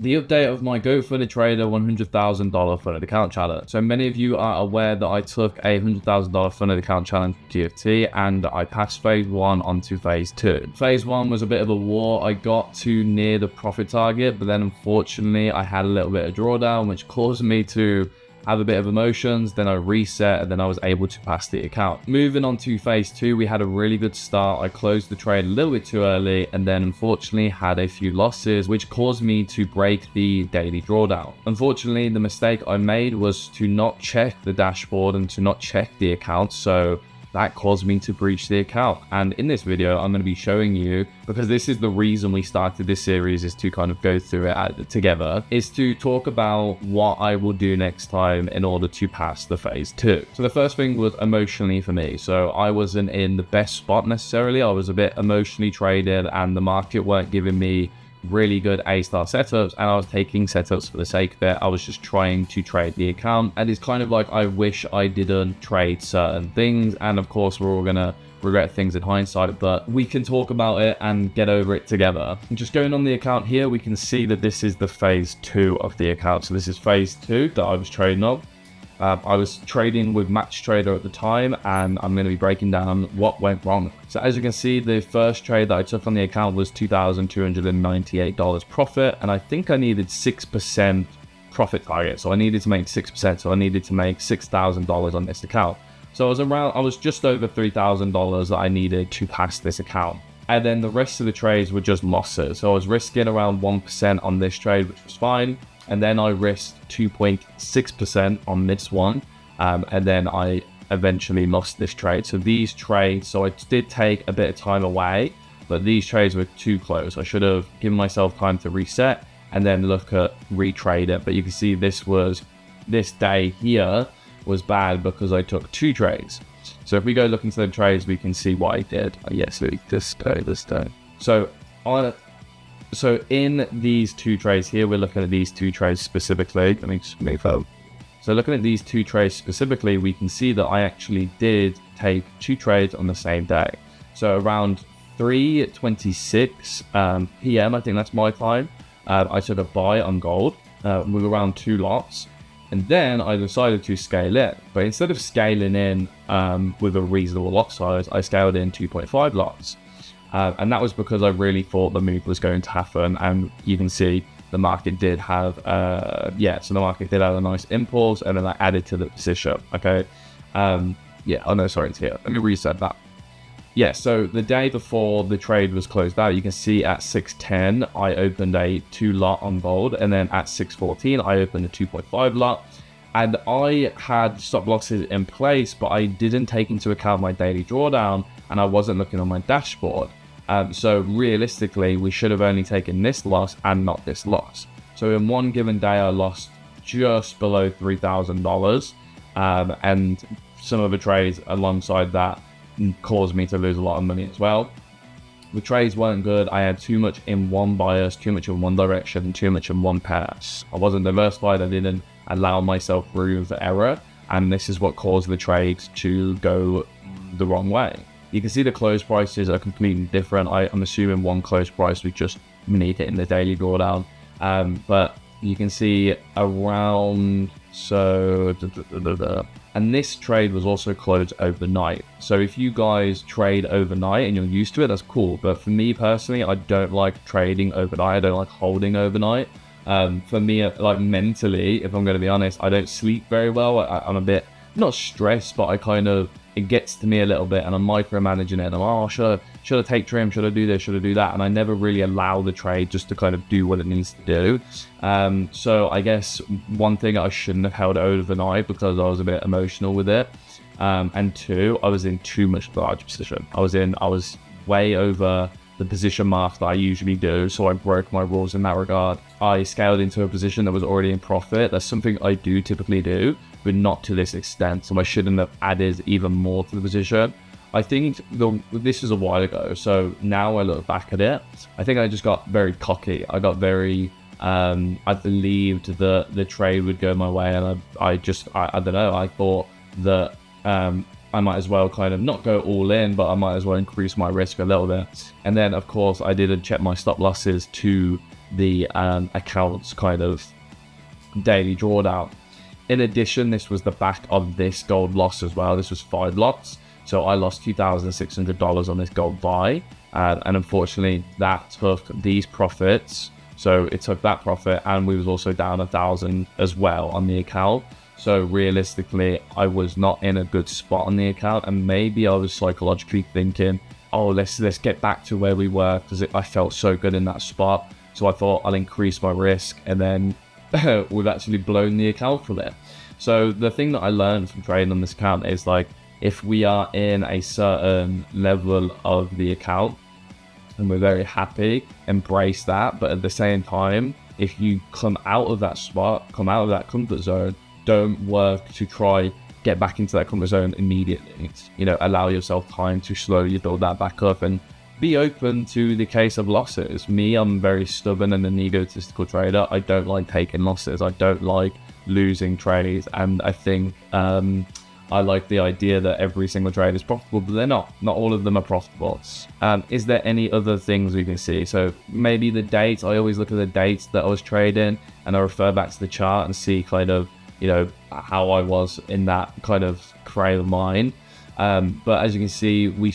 the update of my Go for the Trader $100,000 funded account challenge. So many of you are aware that I took a $100,000 funded account challenge GFT and I passed phase 1 onto phase 2. Phase 1 was a bit of a war. I got to near the profit target, but then unfortunately I had a little bit of drawdown, which caused me to have a bit of emotions. Then I reset and then I was able to pass the account. Moving on to phase 2, we had a really good start. I closed the trade a little bit too early and then unfortunately had a few losses, which caused me to break the daily drawdown. Unfortunately, the mistake I made was to not check the dashboard and to not check the account. So that caused me to breach the account. And in this video, I'm going to be showing you, because this is the reason we started this series, is to kind of go through it together, is to talk about what I will do next time in order to pass the phase 2. So the first thing was emotionally for me. So I wasn't in the best spot necessarily. I was a bit emotionally traded and the market weren't giving me really good A-star setups, and I was taking setups for the sake of it. I was just trying to trade the account, and it's kind of like I wish I didn't trade certain things, and of course we're all gonna regret things in hindsight, but we can talk about it and get over it together. And just going on the account here, we can see that this is the phase 2 of the account. So this is phase 2 that I was trading on. I was trading with Match Trader at the time, and I'm going to be breaking down what went wrong. So as you can see, the first trade that I took on the account was $2,298 profit, and I think I needed 6% profit target. So I needed to make 6%. So I needed to make $6,000 on this account. So I was just over $3,000 that I needed to pass this account. And then the rest of the trades were just losses. So I was risking around 1% on this trade, which was fine. And then I risked 2.6% on this one. And then I eventually lost this trade. So these trades, so I did take a bit of time away, but these trades were too close. I should have given myself time to reset and then look at retrade it. But you can see this day here was bad because I took 2 trades. So if we go look into the trades, we can see what I did. Yes, this day. So in these 2 trades here, we're looking at these 2 trades specifically. Let me just move up. So looking at these 2 trades specifically, we can see that I actually did take 2 trades on the same day. So around 3:26 p.m., I think that's my time, I took a buy on gold with around 2 lots. And then I decided to scale in. But instead of scaling in with a reasonable lot size, I scaled in 2.5 lots. And that was because I really thought the move was going to happen. And you can see the market did have, so the market did have a nice impulse, and then I added to the position, okay? Sorry, it's here. Let me reset that. Yeah, so the day before the trade was closed out, you can see at 6:10, I opened a 2 lot on gold, and then at 6:14, I opened a 2.5 lot. And I had stop losses in place, but I didn't take into account my daily drawdown, and I wasn't looking on my dashboard. So realistically, we should have only taken this loss and not this loss. So in one given day, I lost just below $3,000, and some of the trades alongside that caused me to lose a lot of money as well. The trades weren't good. I had too much in one bias, too much in one direction, too much in one pair. I wasn't diversified. I didn't allow myself room for error, and this is what caused the trades to go the wrong way. You can see the close prices are completely different. I'm assuming one close price we just need it in the daily drawdown, but you can see around and this trade was also closed overnight. So if you guys trade overnight and you're used to it, that's cool. But for me personally, I don't like trading overnight. I don't like holding overnight. For me, like mentally, if I'm going to be honest, I don't sleep very well. I'm a bit not stressed, but it gets to me a little bit, and I'm micromanaging it. And I'm, should I take trim? Should I do this? Should I do that? And I never really allow the trade just to kind of do what it needs to do. So I guess one thing, I shouldn't have held it overnight because I was a bit emotional with it. And 2, I was in too much large position. I was way over the position mark that I usually do, so I broke my rules in that regard. I scaled into a position that was already in profit. That's something I do typically do, but not to this extent, so I shouldn't have added even more to the position. I think this is a while ago, so now I look back at it, I think I just got very cocky. I got very, I believed that the trade would go my way, and I don't know, I thought that I might as well kind of not go all in, but I might as well increase my risk a little bit. And then of course I didn't check my stop losses to the account's kind of daily drawdown. In addition, this was the back of this gold loss as well. This was 5 lots. So I lost $2,600 on this gold buy. And unfortunately, that took these profits. So it took that profit, and we was also down 1,000 as well on the account. So realistically, I was not in a good spot on the account, and maybe I was psychologically thinking, oh, let's get back to where we were, because I felt so good in that spot. So I thought I'll increase my risk, and then we've actually blown the account from it. So the thing that I learned from trading on this account is, like, if we are in a certain level of the account and we're very happy, embrace that. But at the same time, if you come out of that spot, come out of that comfort zone, don't work to try get back into that comfort zone immediately. You know, allow yourself time to slowly build that back up, and be open to the case of losses. Me, I'm very stubborn and an egotistical trader. I don't like taking losses. I don't like losing trades. And I think I like the idea that every single trade is profitable, but they're not. Not all of them are profitable. Is there any other things we can see? So maybe the dates. I always look at the dates that I was trading, and I refer back to the chart and see kind of, you know, how I was in that kind of frame of mind. But as you can see, we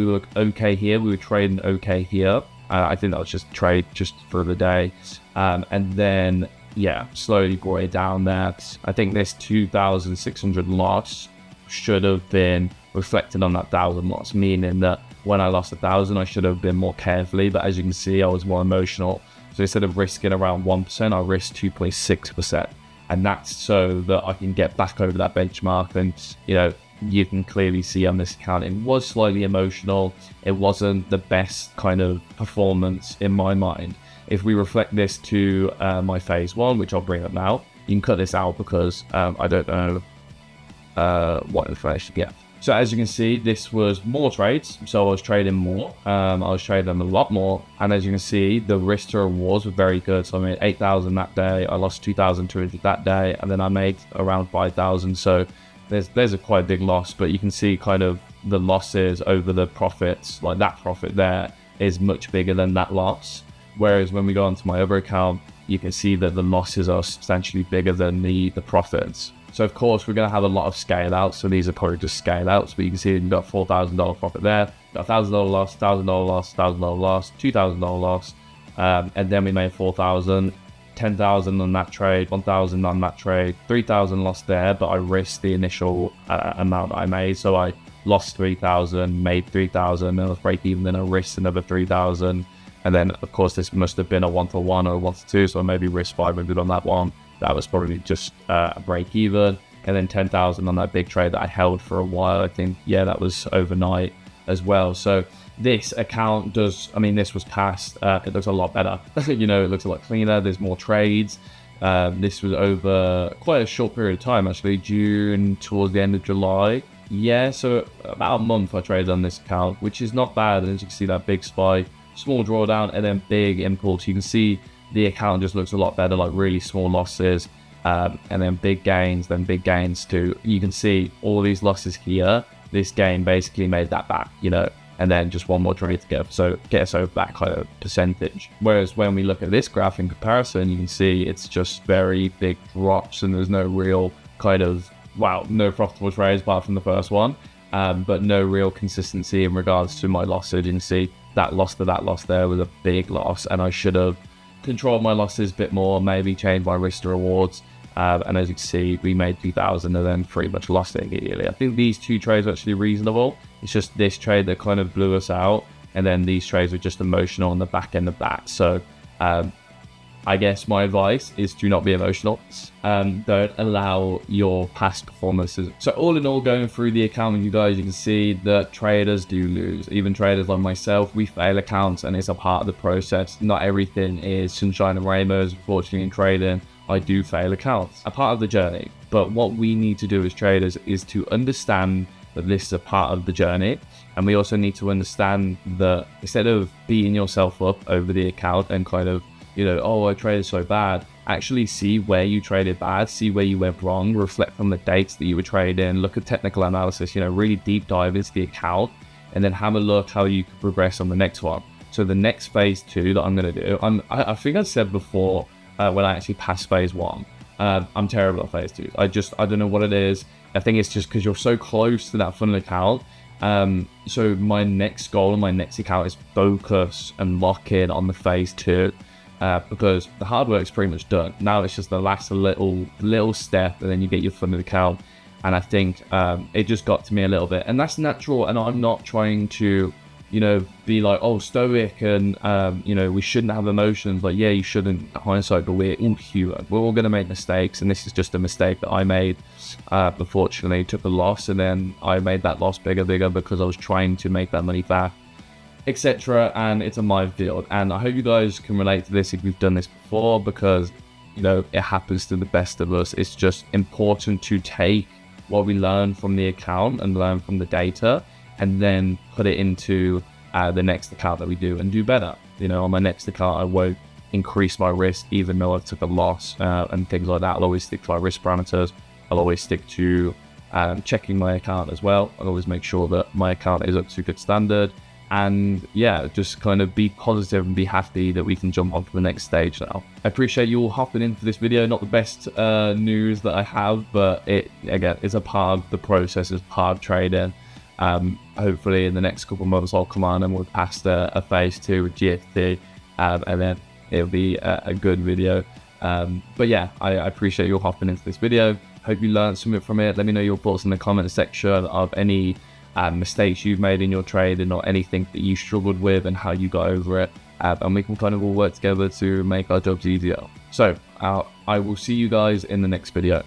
were okay here. We were trading okay here. I think that was just trade just for the day. And then, yeah, slowly brought it down there. I think this 2,600 loss should have been reflected on that 1,000 loss, meaning that when I lost 1,000, I should have been more carefully. But as you can see, I was more emotional. So instead of risking around 1%, I risked 2.6%. And that's so that I can get back over that benchmark. And, you know, you can clearly see on this account, it was slightly emotional. It wasn't the best kind of performance in my mind. If we reflect this to my phase 1, which I'll bring up now, you can cut this out because I don't know what information. Yeah. So as you can see, this was more trades. So I was trading more. I was trading a lot more. And as you can see, the risk to rewards were very good. So I made 8,000 that day. I lost 2,200 that day. And then I made around 5,000. So there's a quite big loss, but you can see kind of the losses over the profits. Like that profit there is much bigger than that loss. Whereas when we go onto my other account, you can see that the losses are substantially bigger than the profits. So of course, we're going to have a lot of scale outs. So these are probably just scale outs, but you can see we've got $4,000 profit there, got $1,000 loss, $1,000 loss, $1,000 loss, $2,000 loss. And then we made 4,000, 10,000 on that trade, 1,000 on that trade, 3,000 lost there, but I risked the initial amount I made. So I lost 3,000, made 3,000, then I was break even, then I risked another 3,000. And then of course, this must have been a 1-to-1 or a 1-to-2. So I maybe risked 500 on that one. That was probably just a break even. And then 10,000 on that big trade that I held for a while. I think, yeah, that was overnight as well. So this account does, I mean, this was past, it looks a lot better. You know, it looks a lot cleaner. There's more trades. This was over quite a short period of time, actually, June towards the end of July. Yeah, so about a month I traded on this account, which is not bad. And as you can see, that big spike, small drawdown, and then big impulse. You can see the account just looks a lot better, like really small losses, and then big gains too. You can see all these losses here. This game basically made that back, you know, and then just one more trade to get us over that kind of percentage. Whereas when we look at this graph in comparison, you can see it's just very big drops, and there's no real kind of, no profitable trades apart from the first one, but no real consistency in regards to my losses. You can see that loss to that loss there was a big loss, and I should have controlled my losses a bit more, maybe change my risk to rewards. And as you can see, we made 2,000 and then pretty much lost it immediately. I think these two trades are actually reasonable. It's just this trade that kind of blew us out, and then these trades were just emotional on the back end of that. So I guess my advice is to not be emotional. Don't allow your past performances. So all in all, going through the account with you guys, you can see that traders do lose. Even traders like myself, we fail accounts, and it's a part of the process. Not everything is sunshine and rainbows. Unfortunately, in trading, I do fail accounts. A part of the journey. But what we need to do as traders is to understand that this is a part of the journey. And we also need to understand that instead of beating yourself up over the account and kind of, you know, oh, I traded so bad, actually see where you traded bad, see where you went wrong, reflect on the dates that you were trading, look at technical analysis, you know, really deep dive into the account, and then have a look how you could progress on the next one. So the next phase 2 that I'm going to do, I think I said before when I actually passed phase 1, I'm terrible at phase 2. I don't know what it is. I think it's just because you're so close to that funnel account. So my next goal on my next account is focus and lock in on the phase 2, because the hard work's pretty much done. Now it's just the last little step, and then you get your funnel account. And I think it just got to me a little bit, and that's natural. And I'm not trying to, be like, oh, stoic, and we shouldn't have emotions. Like, yeah, you shouldn't in hindsight, but we're all human. We're all going to make mistakes, and this is just a mistake that I made. Unfortunately, took a loss, and then I made that loss bigger because I was trying to make that money back, etc. And it's a minefield. And I hope you guys can relate to this if you've done this before, because it happens to the best of us. It's just important to take what we learn from the account and learn from the data, and then put it into the next account that we do and do better. On my next account, I won't increase my risk even though I took a loss and things like that. I'll always stick to my risk parameters. I'll always stick to checking my account as well. I'll always make sure that my account is up to good standard. And yeah, just kind of be positive and be happy that we can jump on to the next stage now. I appreciate you all hopping into this video. Not the best news that I have, but it, again, is a part of the process, is part of trading. Hopefully in the next couple of months I'll come on and we'll pass a phase 2 with GFT, and then it'll be a good video. But yeah, I appreciate you all hopping into this video. Hope you learned something from it. Let me know your thoughts in the comment section of any mistakes you've made in your trading, or anything that you struggled with and how you got over it, and we can kind of all work together to make our jobs easier. So I will see you guys in the next video.